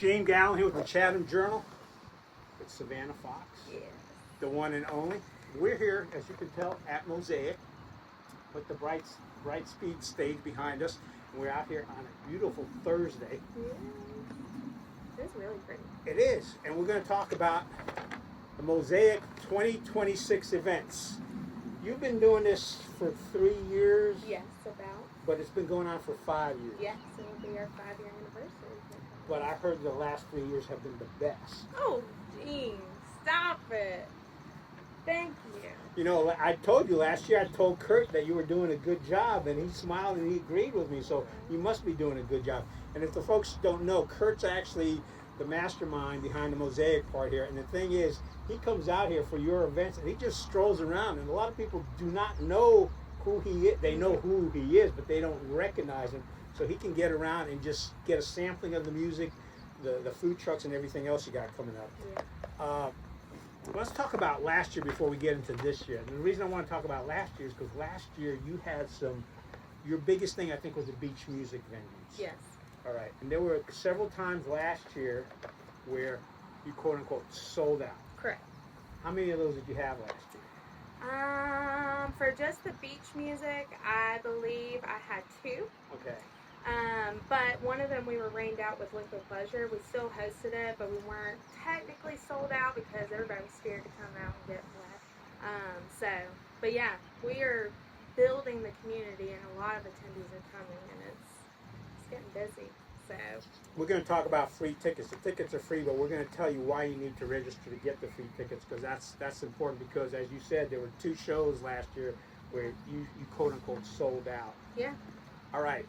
Gene Gallen here with the Chatham Journal. It's Savannah Fox, Yes. the one and only. We're here, as you can tell, at Mosaic with the Bright Speed stage behind us. And we're out here on a beautiful Thursday. Yeah. It's really pretty. It is. And we're going to talk about the Mosaic 2026 events. You've been doing this for 3 years. Yes, about. But it's been going on for 5 years. Yes, it'll be our 5-year anniversary. But I heard the last 3 years have been the best. Oh, Gene, stop it. Thank you. You know, I told you last year, I told Kurt that you were doing a good job, and he smiled and he agreed with me, so you must be doing a good job. And if the folks don't know, Kurt's actually the mastermind behind the Mosaic part here, and the thing is, he comes out here for your events, and he just strolls around, and a lot of people do not know who he is. They know who he is, but they don't recognize him, so he can get around and just get a sampling of the music, the food trucks, and everything else you got coming up. Yeah. Let's talk about last year before we get into this year. And the reason I want to talk about last year is because last year you had your biggest thing I think was the beach music venues. Yes. All right. And there were several times last year where you quote unquote sold out. Correct. How many of those did you have last year? For just the beach music, I believe I had 2. Okay. But one of them we were rained out with Liquid Pleasure. We still hosted it, but we weren't technically sold out because everybody was scared to come out and get wet. But yeah, we are building the community, and a lot of attendees are coming, and it's getting busy. So we're going to talk about free tickets. The tickets are free, but we're going to tell you why you need to register to get the free tickets, because that's important. Because as you said, there were 2 shows last year where you quote unquote sold out. yeah. All right.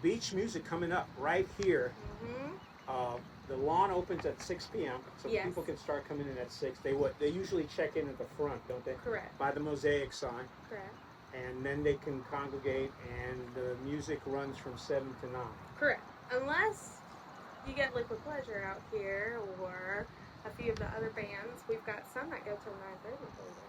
Beach music coming up right here. Mm-hmm. The lawn opens at 6 p.m. so Yes. people can start coming in at 6. They usually check in at the front, don't they? Correct. By the Mosaic sign. Correct. And then they can congregate, and the music runs from 7 to 9. Correct. Unless you get Liquid Pleasure out here or a few of the other bands. We've got some that go till 9:30.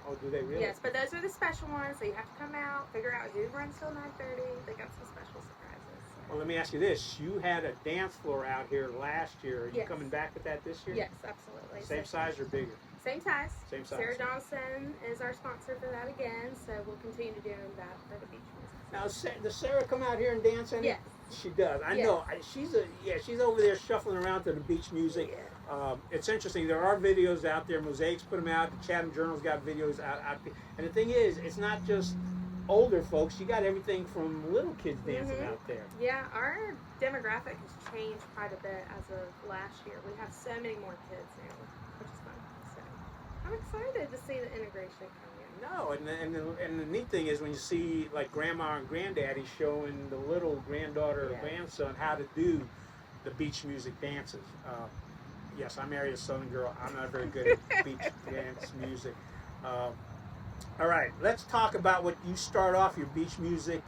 Oh, do they really? Yes, but those are the special ones, so you have to come out, figure out who runs till 9:30. They got some special surprises. So. Well, let me ask you this. You had a dance floor out here last year. Are you Yes. coming back with that this year? Yes, absolutely. Same size or bigger? Same size. Same size. Sarah Johnson is our sponsor for that again, so we'll continue doing that for the beach music. Now, does Sarah come out here and dance in it? Yes. She does. I Yes. know. She's over there shuffling around to the beach music. Yeah. It's interesting. There are videos out there. Mosaic's put them out. The Chatham Journal's got videos out. And the thing is, it's not just older folks. You got everything from little kids dancing out there. Yeah, our demographic has changed quite a bit as of last year. We have so many more kids now, which is fun. So I'm excited to see the integration come in. No, and the neat thing is when you see like grandma and granddaddy showing the little granddaughter or grandson how to do the beach music dances. Yes, I married a Southern girl. I'm not very good at beach dance music. All right, let's talk about what you start off your beach music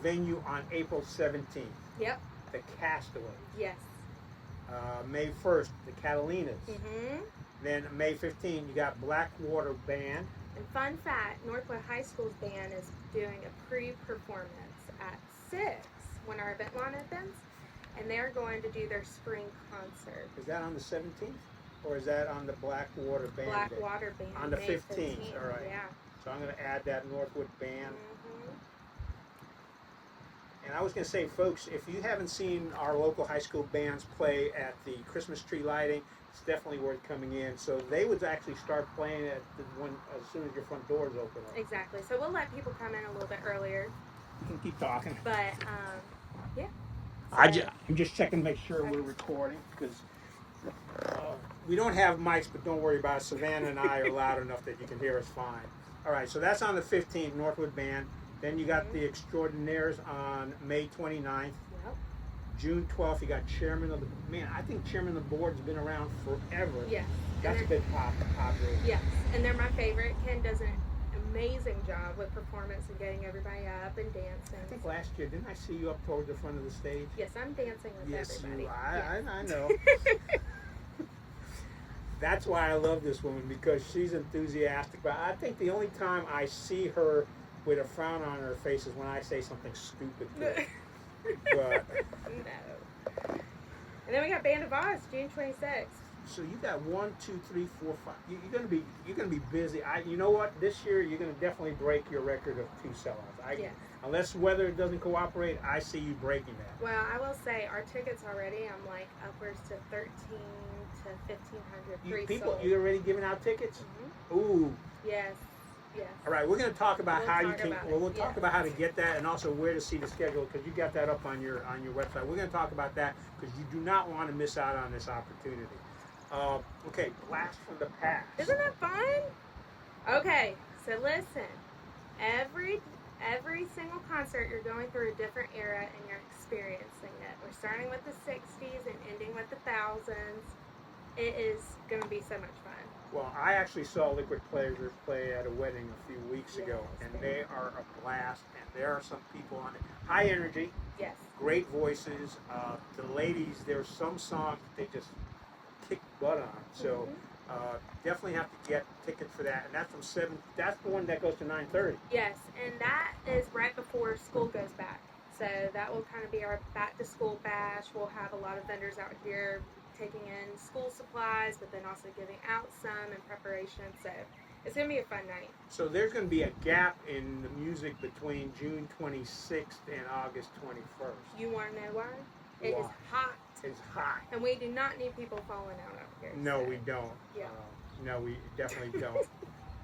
venue on April 17th. Yep. The Castaways. Yes. May 1st, the Catalinas. Mm-hmm. Then May 15th, you got Blackwater Band. And fun fact, Northwood High School's band is doing a pre-performance at 6 when our event lawn opens, and they're going to do their spring concert. Is that on the 17th? Or is that on the Blackwater Band Day? Blackwater Band. On the May 15th, all right. Yeah. So I'm going to add that Northwood Band. Mm-hmm. And I was going to say, folks, if you haven't seen our local high school bands play at the Christmas tree lighting, it's definitely worth coming in. So they would actually start playing at as soon as your front doors open up. Exactly. So we'll let people come in a little bit earlier. You can keep talking. But, yeah. I'm just checking to make sure we're recording, because we don't have mics, but don't worry about it. Savannah and I are loud enough that you can hear us fine. All right, so that's on the 15th, Northwood Band. Then you got the Extraordinaires on May 29th. Yep. June 12th, you got Chairman of the... Man, I think Chairman of the Board's been around forever. Yes. That's a bit popular. Yes, and they're my favorite. Ken does an amazing job with performance and getting everybody up and dancing. I think last year, didn't I see you up towards the front of the stage? Yes, I'm dancing with everybody. I know. That's why I love this woman, because she's enthusiastic. But I think the only time I see her with a frown on her face is when I say something stupid to her. But No. And then we got Band of Oz, June 26th. So you got 1, 2, 3, 4, 5. You're gonna be busy. You know what? This year you're gonna definitely break your record of 2 sellouts. Yes. Unless weather doesn't cooperate, I see you breaking that. Well, I will say our tickets already, I'm like upwards to 13 to 1,500 pre-sold. You already giving out tickets? Mm-hmm. Ooh. Yes. Yes. All right, we're going to talk about how you can. We'll talk yes. about how to get that, and also where to see the schedule, because you got that up on your website. We're going to talk about that because you do not want to miss out on this opportunity. Okay, blast from the past. Isn't that fun? Okay, so listen. Every single concert, you're going through a different era and you're experiencing it. We're starting with the 60s and ending with the thousands. It is going to be so much fun. Well, I actually saw Liquid Pleasure play at a wedding a few weeks ago, and they are a blast. And there are some people on it. High energy. Yes. Great voices. The ladies, there's some songs that they just kick butt on. So definitely have to get tickets for that. And that's from 7. That's the one that goes to 9:30. Yes, and that is right before school goes back. So that will kind of be our back to school bash. We'll have a lot of vendors out here taking in school supplies, but then also giving out some in preparation. So it's going to be a fun night. So there's going to be a gap in the music between June 26th and August 21st. You want to know why? It is hot. It's hot. And we do not need people falling out up here. No, we don't. Yeah. No, we definitely don't.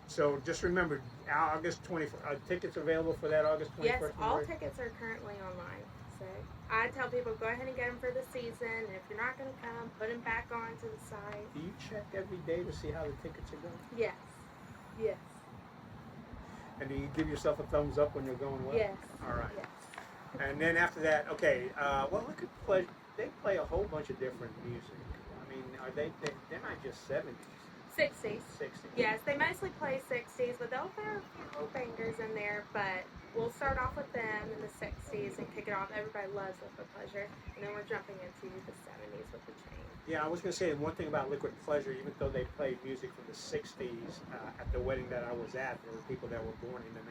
So just remember, August 21st. Are tickets available for that August 21st? Yes, all tickets are currently online. So I tell people, go ahead and get them for the season. And if you're not going to come, put them back onto the site. Do you check every day to see how the tickets are going? Yes. Yes. And do you give yourself a thumbs up when you're going well? Yes. All right. Yes. And then after that, okay, well, look at Pleasure. They play a whole bunch of different music. I mean, they're not just 70s. 60s. 60s. Yes, they mostly play 60s, but they'll throw a few little bangers in there. But we'll start off with them in the 60s and kick it off. Everybody loves Liquid Pleasure. And then we're jumping into the 70s with the chain. Yeah, I was going to say one thing about Liquid Pleasure, even though they played music from the 60s, at the wedding that I was at, there were people that were born in the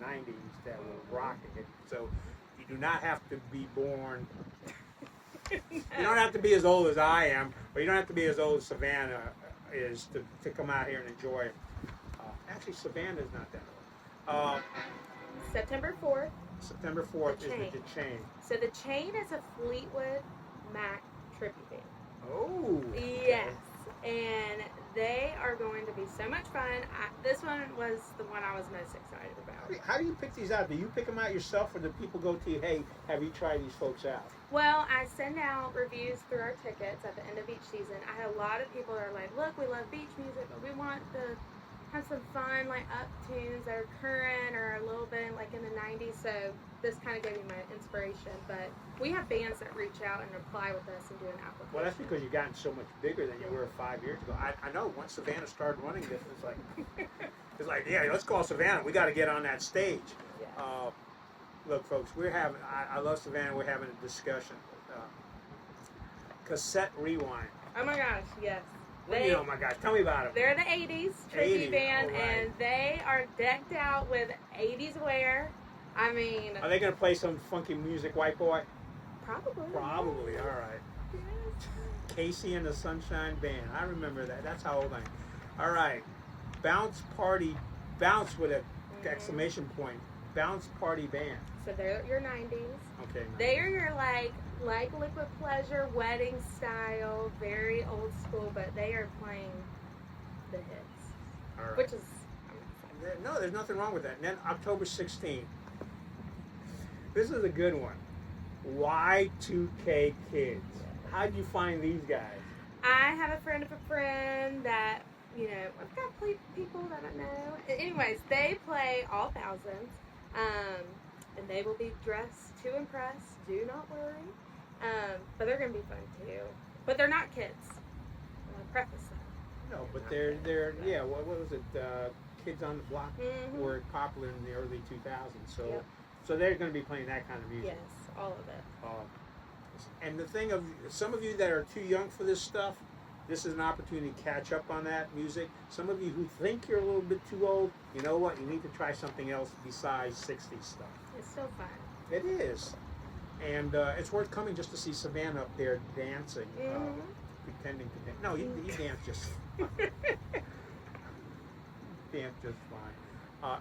1990s that were rocking it. So you do not have to be born... You don't have to be as old as I am, or you don't have to be as old as Savannah is to come out here and enjoy it. Actually, Savannah's not that old. September 4th. September 4th The is Chain. the Chain. So the Chain is a Fleetwood Mac tribute band. Oh. Yes, and they are going to be so much fun. This one was the one I was most excited about. How do you pick these out? Do you pick them out yourself, or do people go to you, hey, have you tried these folks out? Well, I send out reviews through our tickets at the end of each season. I had a lot of people that are like, look, we love beach music, but we want to have some fun, like, up tunes that are current or a little bit, like, in the 90s. So this kind of gave me my inspiration. But we have bands that reach out and apply with us and do an application. Well, that's because you've gotten so much bigger than you were 5 years ago. I know once Savannah started running this, it's like, yeah, let's call Savannah. We got to get on that stage. Yeah. Look, folks, I love Savannah. We're having a discussion. Cassette Rewind. Oh my gosh, yes. What do you know, oh my gosh? Tell me about them. They're the 80s tribute 80s, band, all right. and they are decked out with 80s wear. I mean... Are they going to play some funky music, white boy? Probably. Probably, all right. Yes. Casey and the Sunshine Band. I remember that. That's how old I am. All right. Bounce with an exclamation point. Bounce Party Band. So they're your 90s. Okay. They are your like Liquid Pleasure wedding style, very old school, but they are playing the hits, All right. which is I'm excited. No, there's nothing wrong with that. And then October 16th. This is a good one. Y2K Kids. How'd you find these guys? I have a friend of a friend that, you know, I've got people that I know. Anyways, they play all thousands, and they will be dressed to impress. Do not worry. But they're going to be fun too. But they're not kids. I want to preface that. No, but they're yeah. What was it? Kids on the Block were popular in the early 2000s. So so they're going to be playing that kind of music. Yes, all of it. And the thing of some of you that are too young for this stuff, this is an opportunity to catch up on that music. Some of you who think you're a little bit too old, you know what? You need to try something else besides 60s stuff. It's still fun. It is. And it's worth coming just to see Savannah up there dancing, pretending to dance. No, he danced just fine. Danced just fine.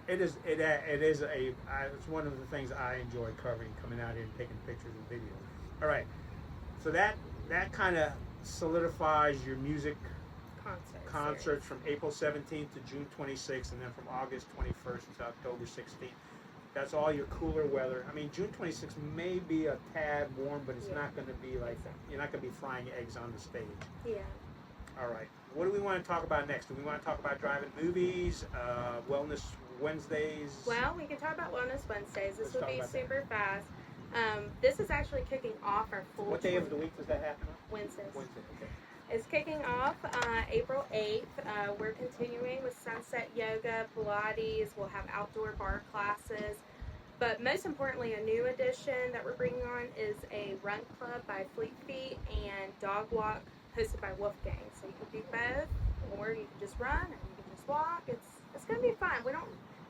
It's one of the things I enjoy covering, coming out here and taking pictures and videos. All right, so that kind of solidifies your music concerts from April 17th to June 26th, and then from August 21st to October 16th. That's all your cooler weather. I mean, June 26th may be a tad warm, but it's not going to be like, you're not going to be frying eggs on the stage. Yeah. All right. What do we want to talk about next? Do we want to talk about driving movies, Wellness Wednesdays? Well, we can talk about Wellness Wednesdays. This will be super fast. This is actually kicking off our full. What day of the week does that happen on? Wednesdays. Wednesday, okay. It's kicking off April 8th. We're continuing with sunset yoga, Pilates. We'll have outdoor bar classes. But most importantly, a new addition that we're bringing on is a run club by Fleet Feet and dog walk hosted by Wolfgang. So you can do both, or you can just run and you can just walk. It's going to be fun. We don't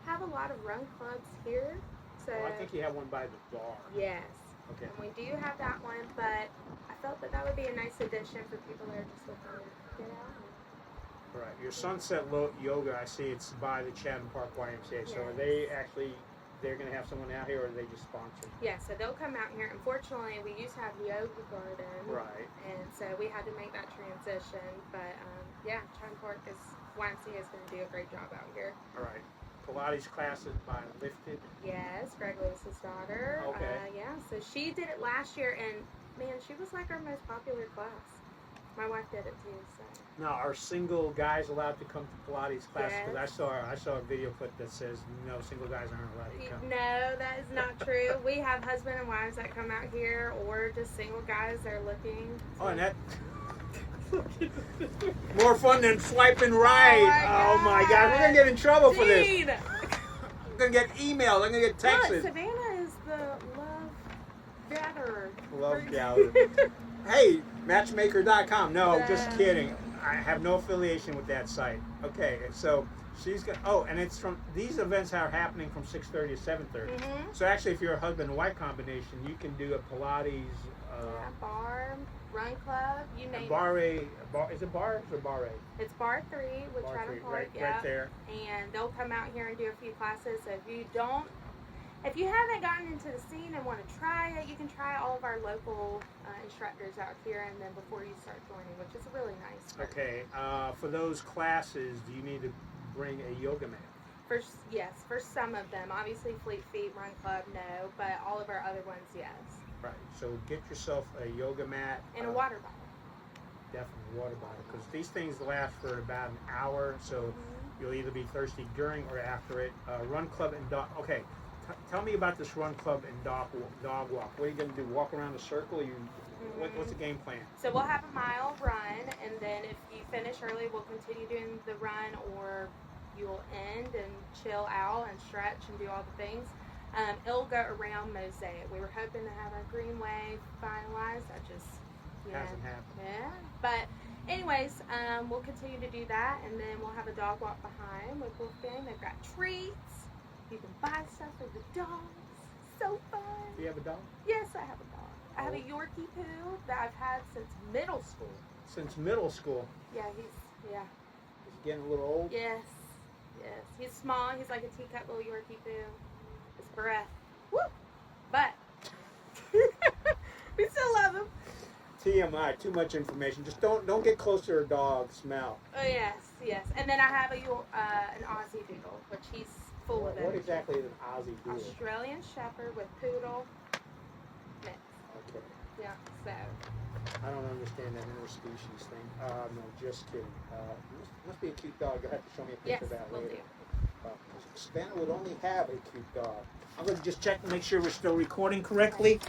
have a lot of run clubs here. So I think you have one by the bar. Yes. Okay. And we do have that one, but I felt that would be a nice addition for people that are just looking to get out. All right. Your sunset yoga, I see it's by the Chatham Park YMCA. So are they actually, they're going to have someone out here, or are they just sponsored? Yeah, so they'll come out here. Unfortunately, we used to have Yoga Garden. Right. And so we had to make that transition. But yeah, Chatham Park YMCA is going to do a great job out here. All right. Pilates classes by Lifted. Yes, Greg Lewis's daughter. Okay. Yeah, so she did it last year, and man, she was like our most popular class. My wife did it too. So. Now, are single guys allowed to come to Pilates classes? Because Yes. I saw a video clip that says no, single guys aren't allowed to come. No, that is not true. We have husband and wives that come out here, or just single guys that are looking. Oh, and that more fun than swiping right. Oh my God, we're gonna get in trouble for this. Gene! I'm gonna get emails. I'm gonna get texts. Look, Savannah is the love gatherer. Love gatherer. Hey, matchmaker.com. No, just kidding. I have no affiliation with that site. Okay, so she's got. Oh, and it's from these events are happening from 6:30 to 7:30. So actually, if you're a husband and wife combination, you can do a Pilates. Bar, run club, you name it. Is it bar or bar A? It's bar 3 with Bar Chatham 3, Park. right there. And they'll come out here and do a few classes. So if you haven't gotten into the scene and want to try it, you can try all of our local instructors out here, and then before you start joining, which is really nice. Okay, for those classes, do you need to bring a yoga mat? Yes, for some of them. Obviously, Fleet Feet, Run Club, no, but all of our other ones, yes. Right, so get yourself a yoga mat. And a water bottle. Definitely water bottle, because these things last for about an hour, so you'll either be thirsty during or after it. Run club and dog. Okay, tell me about this run club and dog walk. What are you going to do? Walk around the circle? What's the game plan? So we'll have a mile run, and then if you finish early, we'll continue doing the run, or you'll end and chill out and stretch and do all the things. It'll go around Mosaic. We were hoping to have our Greenway finalized. That just hasn't happened. Yeah, but anyways, we'll continue to do that, and then we'll have a dog walk behind with Wolfgang. They've got treats. You can buy stuff for the dogs. So fun. Do you have a dog? Yes, I have a dog. I have a Yorkie poo that I've had since middle school. Since middle school? Yeah, he's He's getting a little old? Yes. He's small. He's like a teacup little Yorkie poo. His breath. Woo! But we still love him. TMI, too much information. Just don't get close to her dog smell. Oh yes. And then I have an Aussie Doodle, which he's full of it. What exactly is an Aussie Doodle? Australian Shepherd with poodle mix. Okay. Yeah. So. I don't understand that interspecies thing. No, just kidding. Must be a cute dog. You'll have to show me a picture of that Will later. do. Savannah would only have a cute dog. I'm going to just check to make sure we're still recording correctly.